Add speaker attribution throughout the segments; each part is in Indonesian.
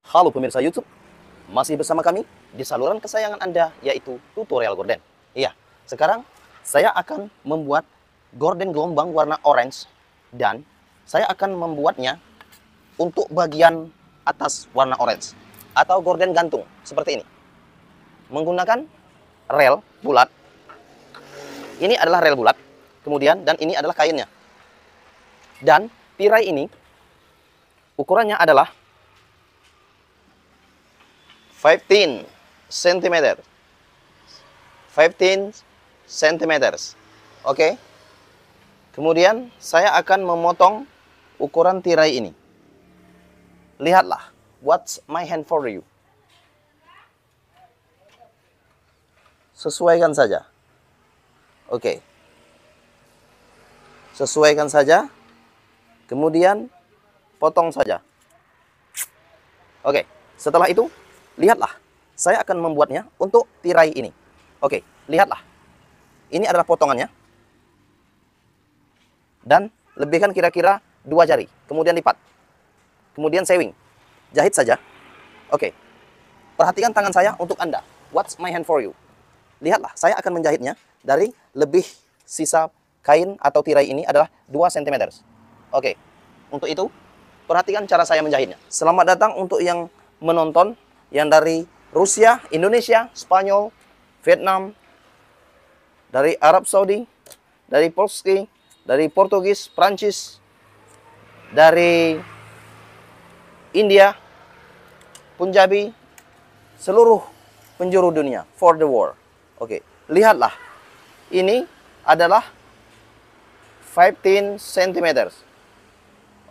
Speaker 1: Halo pemirsa YouTube, masih bersama kami di saluran kesayangan Anda, yaitu tutorial gorden. Iya, sekarang saya akan membuat gorden gelombang warna orange, dan saya akan membuatnya untuk bagian atas warna orange, atau gorden gantung, seperti ini. Menggunakan rel bulat, ini adalah rel bulat, kemudian dan ini adalah kainnya. Dan tirai ini, ukurannya adalah 15 cm. 15 cm. Oke. Kemudian saya akan memotong ukuran tirai ini. Lihatlah. What's my hand for you? Sesuaikan saja. Oke. Sesuaikan saja. Kemudian potong saja. Oke. Setelah itu, lihatlah, saya akan membuatnya untuk tirai ini. Oke, lihatlah. Ini adalah potongannya. Dan lebihkan kira-kira 2 jari. Kemudian lipat. Kemudian sewing. Jahit saja. Oke. Perhatikan tangan saya untuk Anda. What's my hand for you? Lihatlah, saya akan menjahitnya dari lebih sisa kain atau tirai ini adalah 2 cm. Oke. Untuk itu, perhatikan cara saya menjahitnya. Selamat datang untuk yang menonton yang dari Rusia, Indonesia, Spanyol, Vietnam, dari Arab Saudi, dari Polski, dari Portugis, Prancis, dari India, Punjabi, seluruh penjuru dunia, for the world. Oke, lihatlah. Ini adalah 15 cm.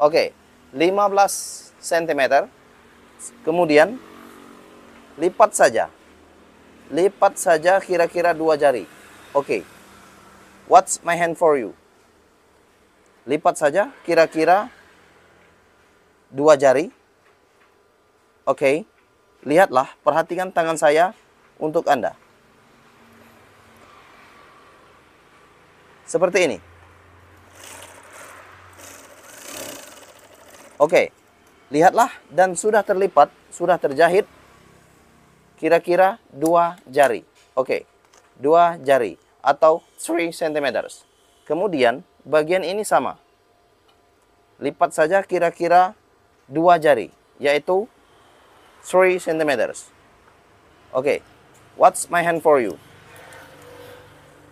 Speaker 1: Oke, 15 cm. Kemudian lipat saja. Lipat saja kira-kira 2 jari. Oke. What's my hand for you? Lipat saja kira-kira 2 jari. Oke. Lihatlah, perhatikan tangan saya untuk Anda. Seperti ini. Oke. Lihatlah, dan sudah terlipat, sudah terjahit kira-kira 2 jari. Oke, 2 jari atau 3 cm. Kemudian bagian ini sama. Lipat saja kira-kira 2 jari, yaitu 3 cm. Oke, what's my hand for you?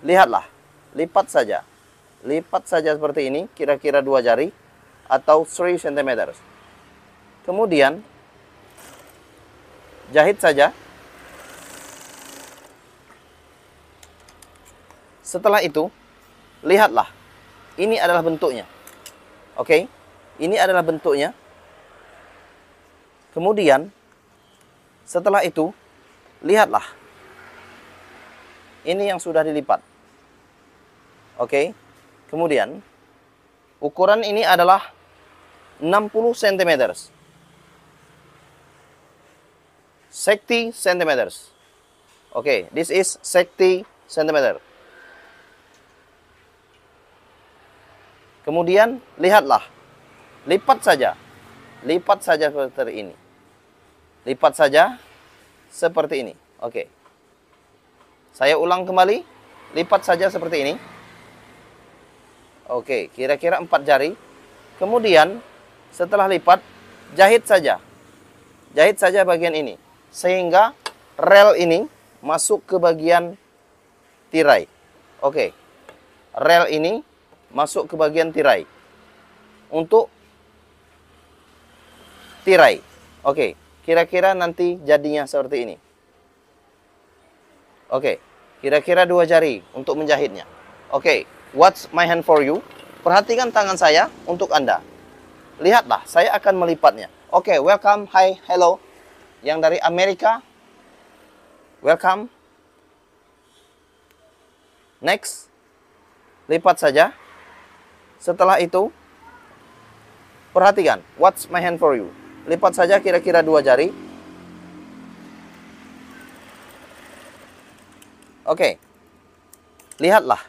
Speaker 1: Lihatlah, lipat saja. Lipat saja seperti ini, kira-kira 2 jari atau 3 cm. Kemudian jahit saja. Setelah itu, lihatlah. Ini adalah bentuknya. Oke? Ini adalah bentuknya. Kemudian, setelah itu, lihatlah. Ini yang sudah dilipat. Oke? Kemudian, ukuran ini adalah 60 cm. 60 cm. Okay, this is 60 cm. Kemudian lihatlah, lipat saja seperti ini. Lipat saja seperti ini. Oke. Saya ulang kembali, lipat saja seperti ini. Oke, kira-kira 4 jari. Kemudian setelah lipat, jahit saja. Jahit saja bagian ini. Sehingga rel ini masuk ke bagian tirai. Oke. Rel ini masuk ke bagian tirai. Untuk tirai. Oke. Kira-kira nanti jadinya seperti ini. Oke. Kira-kira 2 jari untuk menjahitnya. Oke. What's my hand for you? Perhatikan tangan saya untuk Anda. Lihatlah, saya akan melipatnya. Oke, welcome, hi, hello. Yang dari Amerika, welcome. Next, lipat saja. Setelah itu, perhatikan, what's my hand for you? Lipat saja kira-kira 2 jari. Oke, lihatlah.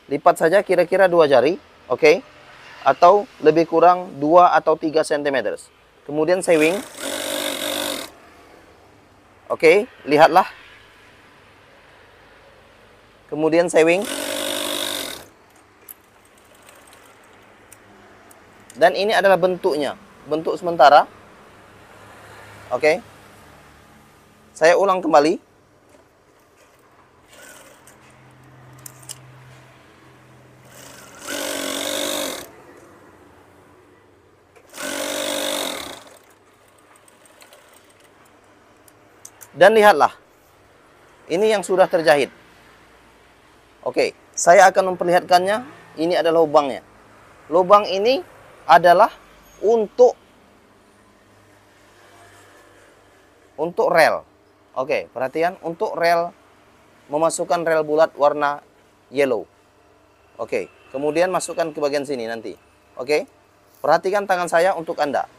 Speaker 1: Lipat saja kira-kira 2 jari, oke? Atau lebih kurang 2 atau 3 cm. Kemudian sewing. Oke, lihatlah. Kemudian sewing. Dan ini adalah bentuknya, bentuk sementara. Oke. Saya ulang kembali. Dan lihatlah, ini yang sudah terjahit. Oke, saya akan memperlihatkannya. Ini adalah lubangnya. Lubang ini adalah untuk rel. Oke, perhatian, untuk rel, memasukkan rel bulat warna yellow. Oke, kemudian masukkan ke bagian sini nanti. Oke, perhatikan tangan saya untuk Anda.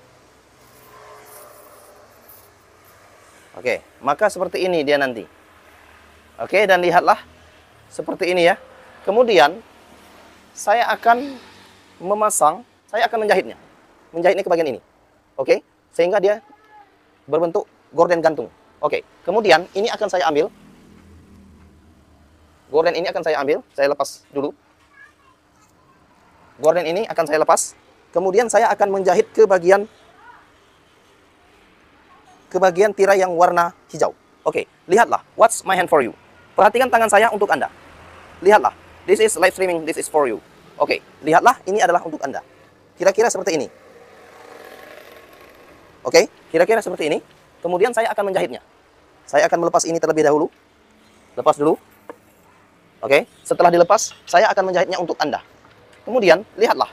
Speaker 1: Oke, maka seperti ini dia nanti. Oke, dan lihatlah seperti ini ya. Kemudian saya akan memasang, saya akan menjahitnya. Menjahitnya ke bagian ini. Oke, sehingga dia berbentuk gorden gantung. Oke, kemudian ini akan saya ambil. Gorden ini akan saya ambil, saya lepas dulu. Gorden ini akan saya lepas. Kemudian saya akan menjahit ke bagian tirai yang warna hijau. Oke, lihatlah. What's my hand for you? Perhatikan tangan saya untuk Anda. Lihatlah. This is live streaming, this is for you. Oke, lihatlah. Ini adalah untuk Anda. Kira-kira seperti ini. Oke, kira-kira seperti ini. Kemudian saya akan menjahitnya. Saya akan melepas ini terlebih dahulu. Lepas dulu. Oke, setelah dilepas, saya akan menjahitnya untuk Anda. Kemudian, lihatlah.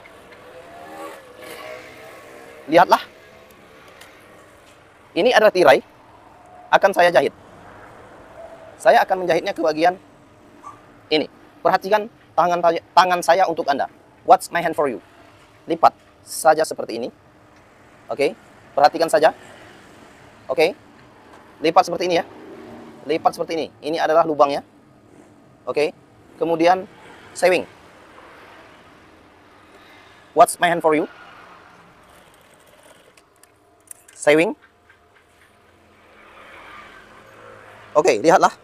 Speaker 1: Lihatlah. Ini adalah tirai, akan saya jahit. Saya akan menjahitnya ke bagian ini. Perhatikan tangan saya untuk Anda. What's my hand for you? Lipat saja seperti ini. Oke, perhatikan saja. Oke, lipat seperti ini ya. Lipat seperti ini. Ini adalah lubangnya. Oke, kemudian sewing. What's my hand for you? Sewing. Oke, lihatlah.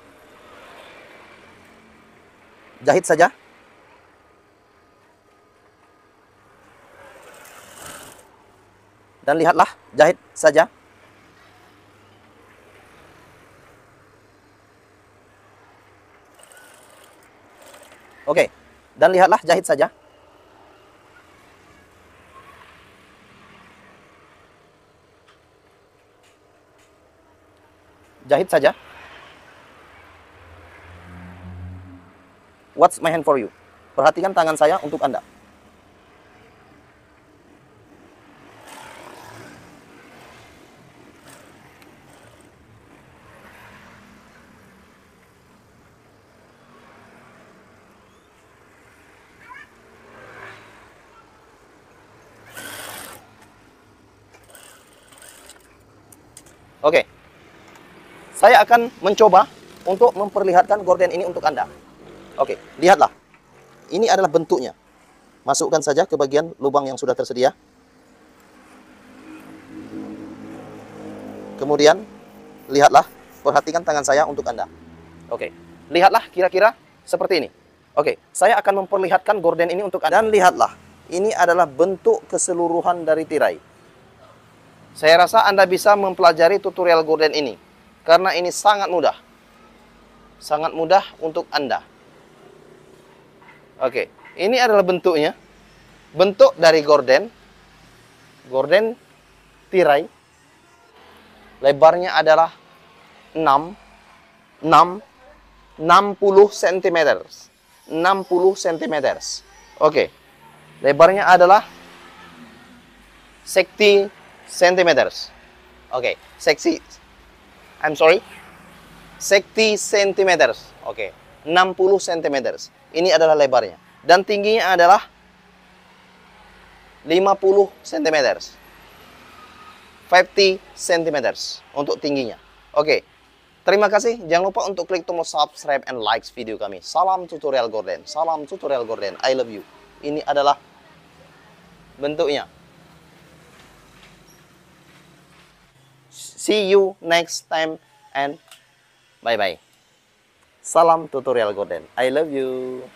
Speaker 1: Jahit saja. Dan lihatlah, jahit saja. Oke, dan lihatlah, jahit saja. Jahit saja. What's my hand for you? Perhatikan tangan saya untuk Anda. Oke. Saya akan mencoba untuk memperlihatkan gorden ini untuk Anda. Oke, lihatlah. Ini adalah bentuknya. Masukkan saja ke bagian lubang yang sudah tersedia. Kemudian, lihatlah. Perhatikan tangan saya untuk Anda. Oke, lihatlah kira-kira seperti ini. Oke, saya akan memperlihatkan gorden ini untuk Anda. Dan lihatlah, ini adalah bentuk keseluruhan dari tirai. Saya rasa Anda bisa mempelajari tutorial gorden ini. Karena ini sangat mudah. Sangat mudah untuk Anda. Oke, ini adalah bentuknya. Bentuk dari gorden tirai. Lebarnya adalah 60 cm. 60 cm. Oke. Lebarnya adalah 60 cm. Oke, 60 cm. Oke, 60 cm. Ini adalah lebarnya. Dan tingginya adalah 50 cm. 50 cm untuk tingginya. Oke. Terima kasih. Jangan lupa untuk klik tombol subscribe and like video kami. Salam tutorial gorden. Salam tutorial gorden. I love you. Ini adalah bentuknya. See you next time and bye-bye. Salam tutorial Gorden. I love you.